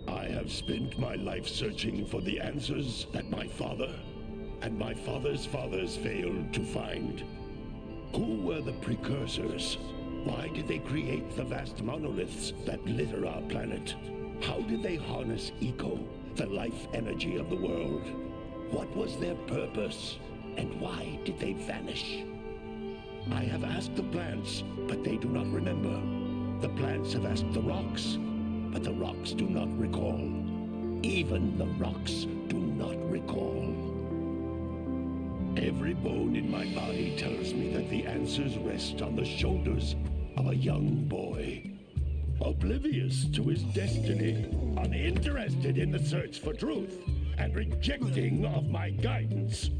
I have spent my life searching for the answers that my father and my father's fathers failed to find. Who were the precursors? Why did they create the vast monoliths that litter our planet? How did they harness eco, the life energy of the world? What was their purpose? And why did they vanish? I have asked the plants, but they do not remember. The plants have asked the rocks, but the rocks do not recall. Even the rocks do not recall. Every bone in my body tells me that the answers rest on the shoulders of a young boy. Oblivious to his destiny, uninterested in the search for truth, and rejecting of my guidance.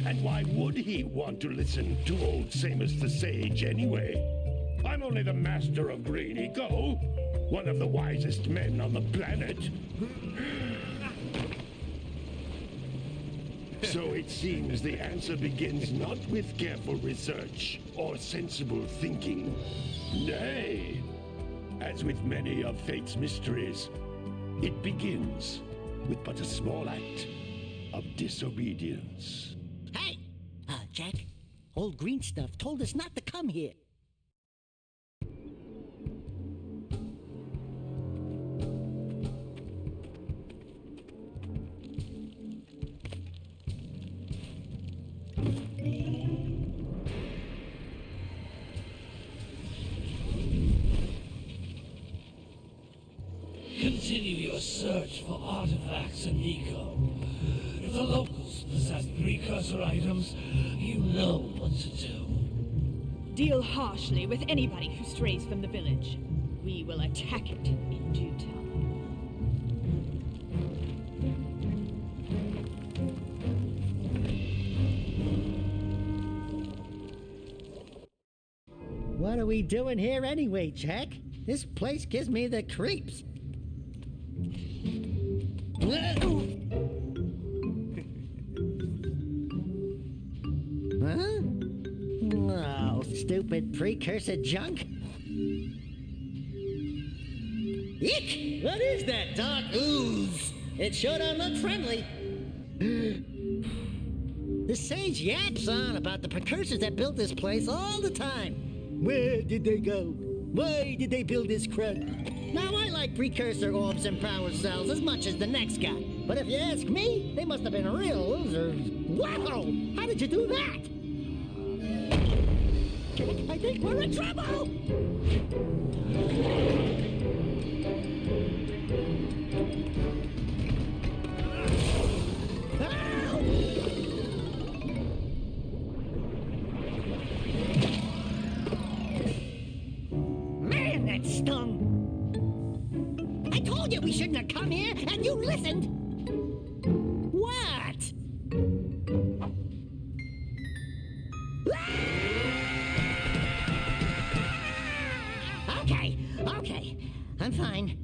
And why would he want to listen to old Samus the Sage anyway? I'm only the master of green eco, one of the wisest men on the planet. So it seems the answer begins not with careful research or sensible thinking. Nay, as with many of fate's mysteries, it begins with but a small act of disobedience. Hey! Jack, old green stuff told us not to come here. Continue your search for artifacts and eco. If the locals possess precursor items, you know what to do. Deal harshly with anybody who strays from the village. We will attack it in due time. What are we doing here anyway, Jack? This place gives me the creeps. Huh? Oh, stupid precursor junk. Eek! What is that dark ooze? It sure don't look friendly. The sage yaps on about the precursors that built this place all the time. Where did they go? Why did they build this crud? Now, I like precursor orbs and power cells as much as the next guy. But if you ask me, they must have been real losers. Wow! How did you do that? I think we're in trouble! Man, that stung! I told you we shouldn't have come here, and you listened! What? Okay. I'm fine.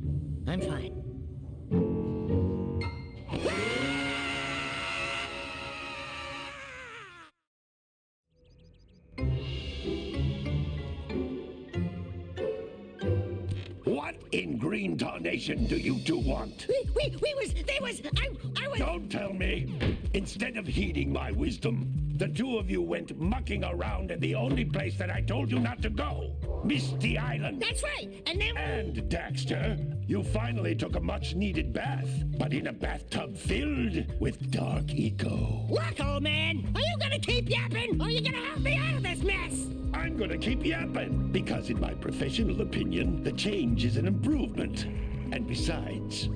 What in green tarnation do you two want? I was... Don't tell me! Instead of heeding my wisdom, the two of you went mucking around in the only place that I told you not to go. Misty Island. That's right, and then... And, Daxter, you finally took a much-needed bath, but in a bathtub filled with dark eco. Look, old man, are you gonna keep yapping, or are you gonna help me out of this mess? I'm gonna keep yapping, because in my professional opinion, the change is an improvement. And besides,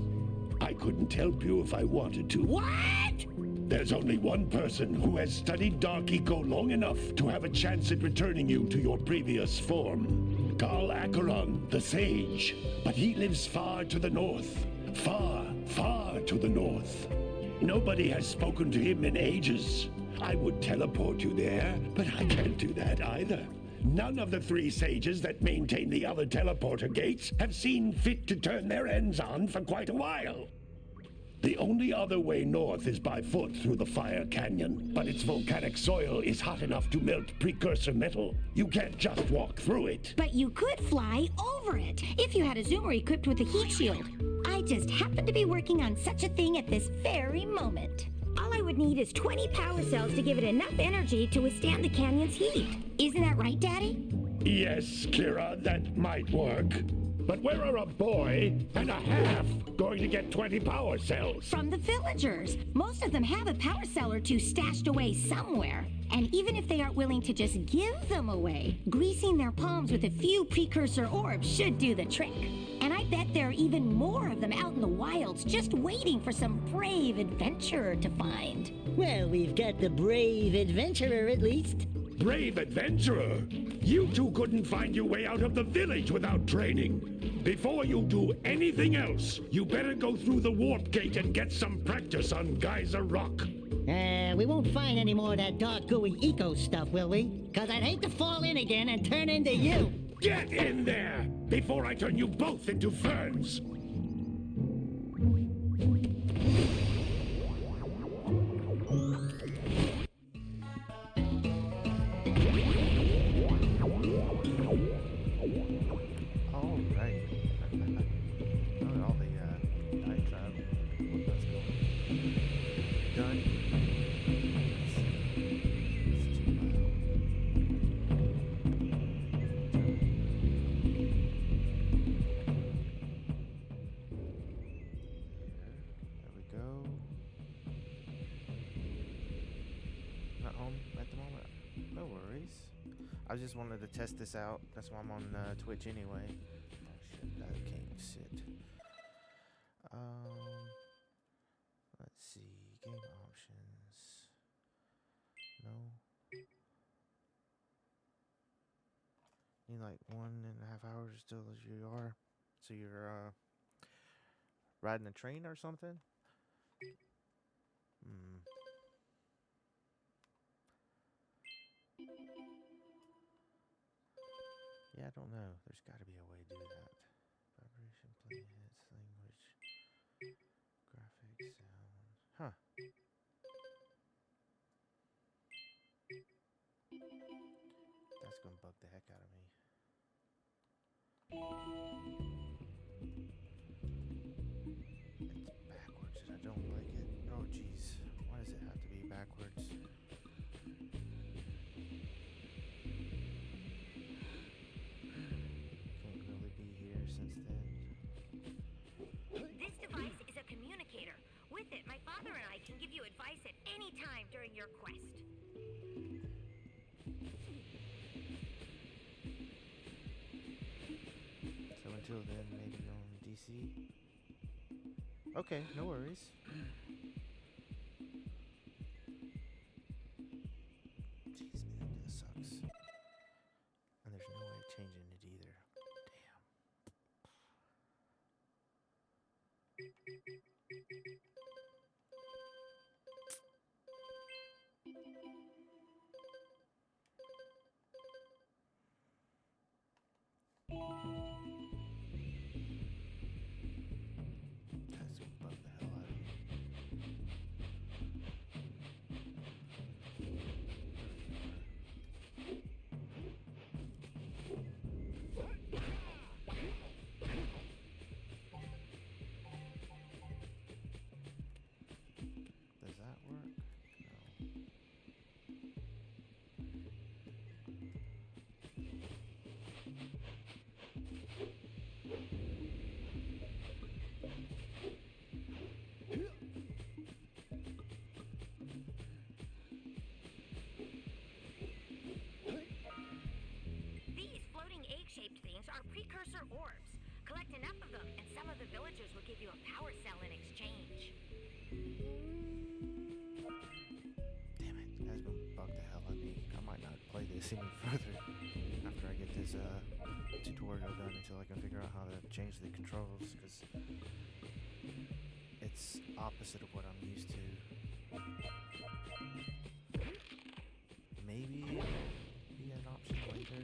I couldn't help you if I wanted to. What? There's only one person who has studied Dark Eco long enough to have a chance at returning you to your previous form. Carl Acheron, the Sage. But he lives far to the north. Far, far to the north. Nobody has spoken to him in ages. I would teleport you there, but I can't do that either. None of the three sages that maintain the other teleporter gates have seen fit to turn their ends on for quite a while. The only other way north is by foot through the Fire Canyon, but its volcanic soil is hot enough to melt precursor metal. You can't just walk through it. But you could fly over it, if you had a zoomer equipped with a heat shield. I just happen to be working on such a thing at this very moment. All I would need is 20 power cells to give it enough energy to withstand the canyon's heat. Isn't that right, Daddy? Yes, Kira, that might work. But where are a boy and a half going to get 20 power cells? From the villagers. Most of them have a power cell or two stashed away somewhere. And even if they aren't willing to just give them away, greasing their palms with a few precursor orbs should do the trick. And I bet there are even more of them out in the wilds just waiting for some brave adventurer to find. Well, we've got the brave adventurer at least. Brave adventurer? You two couldn't find your way out of the village without training. Before you do anything else, you better go through the warp gate and get some practice on Geyser Rock. We won't find any more of that dark gooey eco stuff, will we? 'Cause I'd hate to fall in again and turn into you. Get in there before I turn you both into ferns. I just wanted to test this out. That's why I'm on Twitch anyway. Oh shit, that can't sit. Let's see. Game options. No. Need like 1.5 hours still as you are. So you're riding a train or something? Yeah, I don't know. There's got to be a way to do that. Vibration, play hits, language, graphics, sound. Huh. That's going to bug the heck out of me. It's backwards and I don't like it. Oh, jeez. Why does it have to be backwards? during your quest. So until then, maybe on DC. Okay, no worries. Jeez, man, that sucks. And there's no way of changing it either. Damn. That's gonna bug the hell out of me. Does that work? No. These floating egg-shaped things are precursor orbs. Collect enough of them, and some of the villagers will give you a power cell in exchange. Damn it, that's gonna bug the hell out of me. I might not play this any further after I get this tutorial done until I can figure out how to change the controls, because it's opposite of what I'm used to. Maybe be an option later.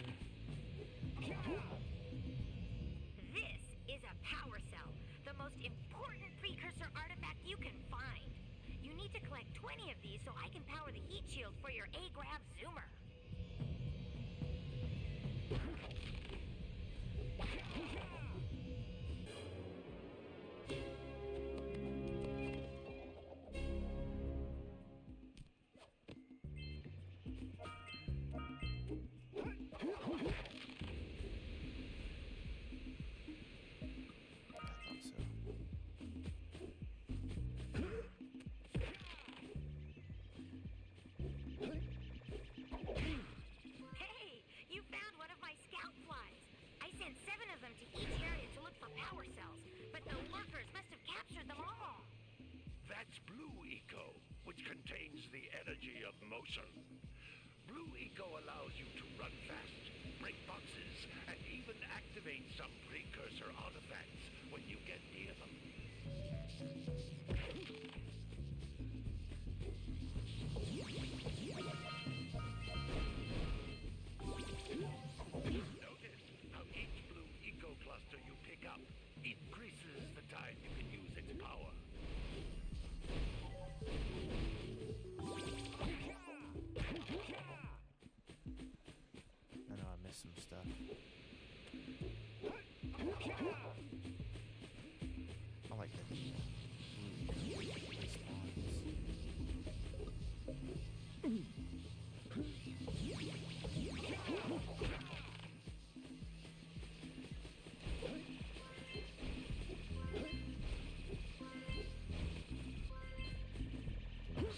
This is a power cell, the most important precursor artifact you can find. You need to collect 20 of these so I can power the heat shield for your A-Grav zoomer. I thought so. Hey, you found one of my scout flies. I sent 7 of them to each area to look for power cells, but the workers must have captured them all. That's Blue Eco, which contains the energy of motion. Blue Eco allows you to run fast, break boxes, and even activate some precursor artifacts when you get near them. Notice how each Blue Eco cluster you pick up increases the time you can use its power. I know I missed some stuff. I like the blue spawns.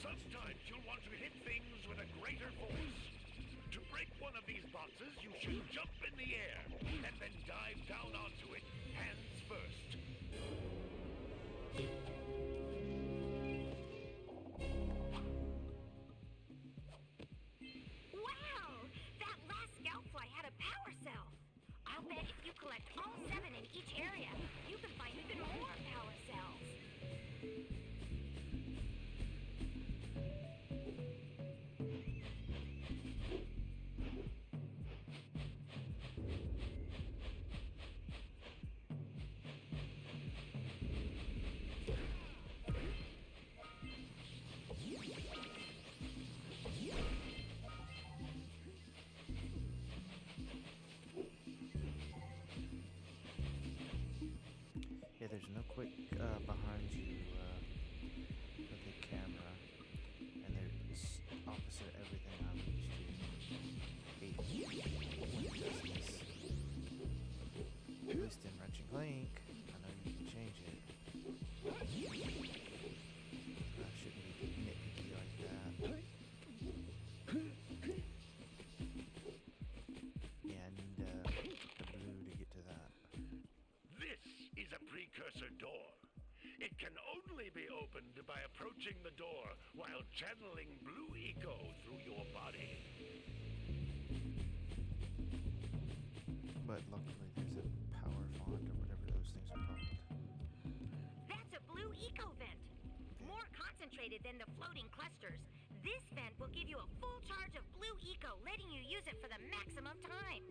Sometimes you'll want to hit things with a greater force. To break one of these boxes, you should jump in the air and then dive down onto it, hands first. Wow! That last scout fly had a power cell. I'll bet if you collect all 7 in each area, you can find even more power cells. Yeah, there's no quick behind you with the camera, and they're opposite of everything I'm used to. Hate when it does this. At least in Ratchet and Clank, I know you can change it. I shouldn't be nitpicky like that. channeling blue eco through your body. But luckily there's a power font or whatever those things are called. That's a blue eco vent. More concentrated than the floating clusters. This vent will give you a full charge of blue eco, letting you use it for the maximum time.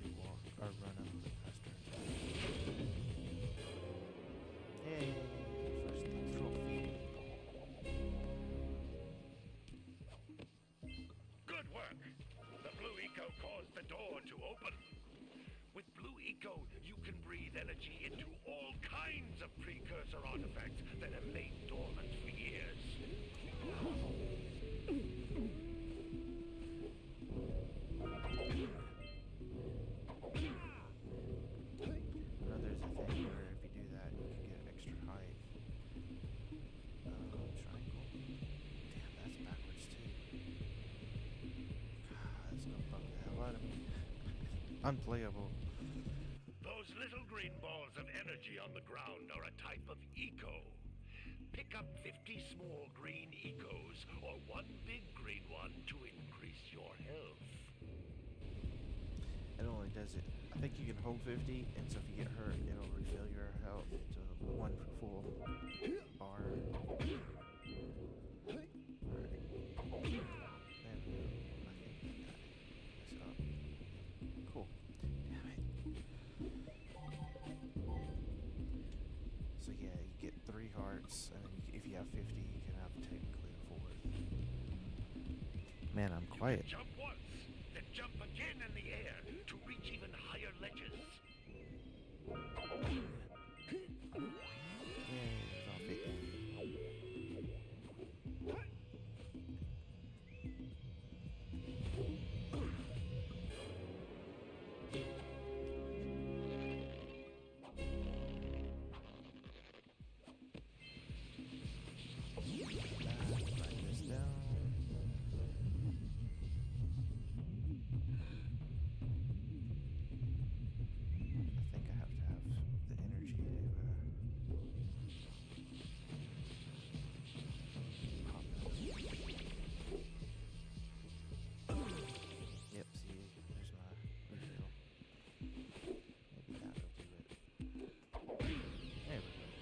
We walk or run up the clusters. Yay! First trophy. Good work. The blue eco caused the door to open. With blue eco, you can breathe energy into all kinds of precursor artifacts that have lain dormant for years. I know there's a thing where if you do that, you can get extra height. Triangle. Damn, that's backwards too. God, that's gonna bug the hell out of me. Unplayable. Those little green balls of energy on the ground are a type of eco. Pick up 50 small green ecos or one big green one to increase your health. It only does it. I think you can hold 50, and so if you get hurt, it'll refill your health to one full bar. Alright. There we go. I think I got this up. Cool. Damn it. So yeah, you get 3 hearts, and then if you have 50, you can have technically a 4th. Man, I'm quiet. Jump once, then jump again in the air to reach even higher ledges. Yay, there's all 50. Write this down. I think I have to have the energy to pop it. Yep, see, there's my refill. Maybe that'll do it. There we go.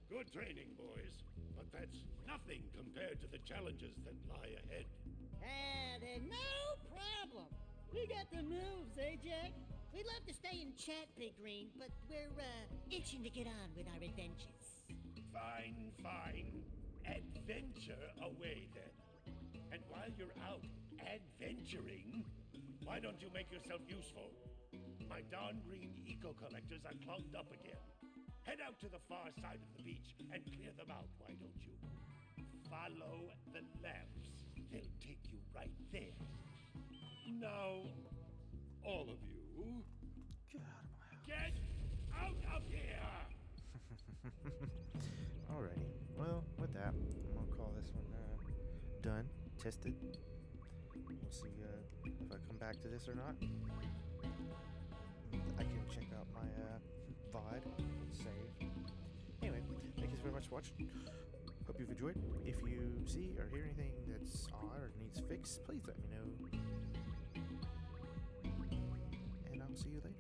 Good training, boys, but that's nothing compared to the challenges that lie ahead. There's no problem. We got the moves, eh, Jack? We'd love to stay and chat, Big Green, but we're, itching to get on with our adventures. Fine, fine. Adventure away then. And while you're out adventuring, why don't you make yourself useful? My darn green eco collectors are clogged up again. Head out to the far side of the beach and clear them out, why don't you? Follow the lamps. They'll take you right there. Now, all of you, Get out of my house. get out of here! Alrighty. Well, with that, I'm gonna call this one done. Tested. We'll see if I come back to this or not. I can check out my VOD save. Anyway, thank you very much for watching. Hope you've enjoyed. If you see or hear anything that's odd or needs fixed, please let me know. And I'll see you later.